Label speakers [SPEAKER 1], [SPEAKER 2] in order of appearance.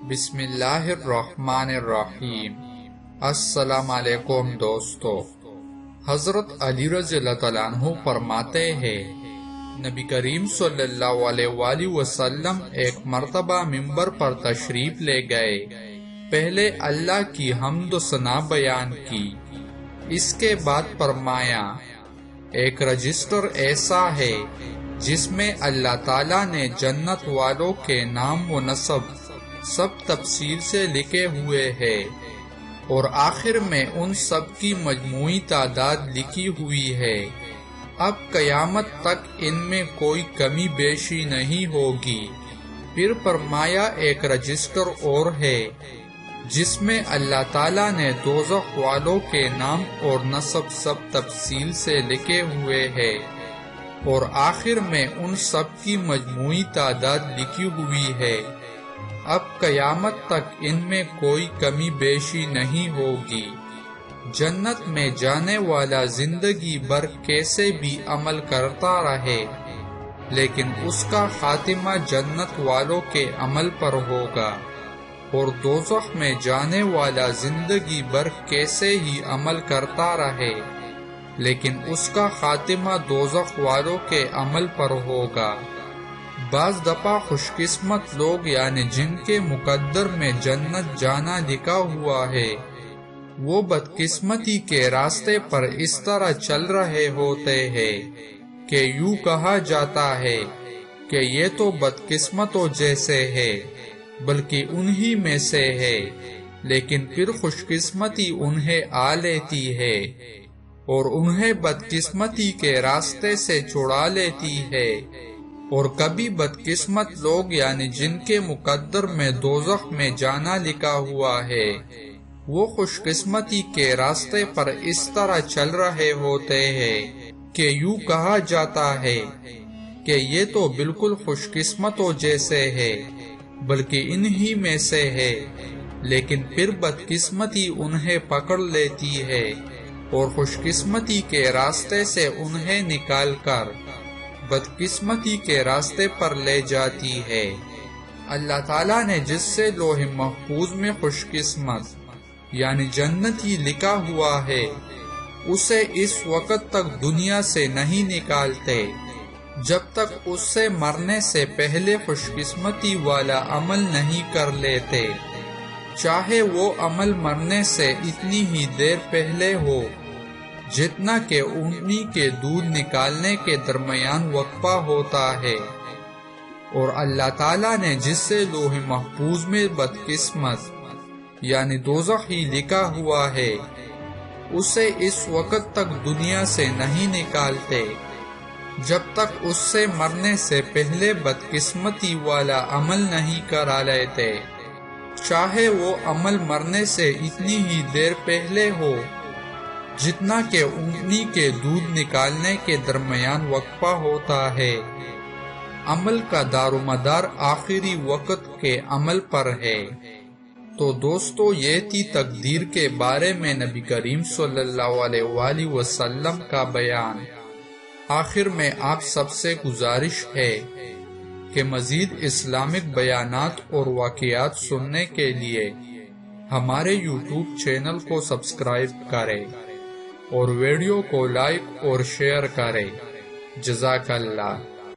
[SPEAKER 1] بسم اللہ الرحمن الرحیم۔ السلام علیکم دوستو۔ حضرت علی رضی اللہ عنہ فرماتے ہیں، نبی کریم صلی اللہ علیہ وآلہ وسلم ایک مرتبہ منبر پر تشریف لے گئے۔ پہلے اللہ کی حمد و ثنا بیان کی، اس کے بعد فرمایا، ایک رجسٹر ایسا ہے جس میں اللہ تعالیٰ نے جنت والوں کے نام و نسب سب تفصیل سے لکھے ہوئے ہیں، اور آخر میں ان سب کی مجموعی تعداد لکھی ہوئی ہے۔ اب قیامت تک ان میں کوئی کمی بیشی نہیں ہوگی۔ پھر فرمایا، ایک رجسٹر اور ہے جس میں اللہ تعالیٰ نے دوزخ والوں کے نام اور نسب سب تفصیل سے لکھے ہوئے ہیں، اور آخر میں ان سب کی مجموعی تعداد لکھی ہوئی ہے۔ اب قیامت تک ان میں کوئی کمی بیشی نہیں ہوگی۔ جنت میں جانے والا زندگی بھر کیسے بھی عمل کرتا رہے، لیکن اس کا خاتمہ جنت والوں کے عمل پر ہوگا، اور دوزخ میں جانے والا زندگی بھر کیسے ہی عمل کرتا رہے، لیکن اس کا خاتمہ دوزخ والوں کے عمل پر ہوگا۔ بعض دفعہ خوش قسمت لوگ یعنی جن کے مقدر میں جنت جانا لکھا ہوا ہے، وہ بدقسمتی کے راستے پر اس طرح چل رہے ہوتے ہیں کہ یوں کہا جاتا ہے کہ یہ تو بدقسمتوں جیسے ہے، بلکہ انہی میں سے ہے، لیکن پھر خوش قسمتی انہیں آ لیتی ہے اور انہیں بدقسمتی کے راستے سے چھڑا لیتی ہے۔ اور کبھی بدقسمت لوگ یعنی جن کے مقدر میں دوزخ میں جانا لکھا ہوا ہے، وہ خوش قسمتی کے راستے پر اس طرح چل رہے ہوتے ہیں کہ یوں کہا جاتا ہے کہ یہ تو بالکل خوش قسمتوں جیسے ہے، بلکہ انہی میں سے ہے، لیکن پھر بدقسمتی انہیں پکڑ لیتی ہے اور خوش قسمتی کے راستے سے انہیں نکال کر بدقسمتی کے راستے پر لے جاتی ہے۔ اللہ تعالیٰ نے جس سے لوح محفوظ میں خوش قسمت یعنی جنتی لکھا ہوا ہے، اسے اس وقت تک دنیا سے نہیں نکالتے جب تک اس سے مرنے سے پہلے خوش قسمتی والا عمل نہیں کر لیتے، چاہے وہ عمل مرنے سے اتنی ہی دیر پہلے ہو جتنا کہ اونی کے دودھ نکالنے کے درمیان وقفہ ہوتا ہے۔ اور اللہ تعالیٰ نے جس سے لوح محفوظ میں بدقسمت یعنی دوزخ ہی لکھا ہوا ہے، اسے اس وقت تک دنیا سے نہیں نکالتے جب تک اس سے مرنے سے پہلے بدقسمتی والا عمل نہیں کرا لیتے، چاہے وہ عمل مرنے سے اتنی ہی دیر پہلے ہو جتنا کہ اونی کے دودھ نکالنے کے درمیان وقفہ ہوتا ہے۔ عمل کا دار و مدار آخری وقت کے عمل پر ہے۔ تو دوستو، یہ تھی تقدیر کے بارے میں نبی کریم صلی اللہ علیہ وآلہ وسلم کا بیان۔ آخر میں آپ سب سے گزارش ہے کہ مزید اسلامک بیانات اور واقعات سننے کے لیے ہمارے یوٹیوب چینل کو سبسکرائب کریں اور ویڈیو کو لائک اور شیئر کریں۔ جزاک اللہ۔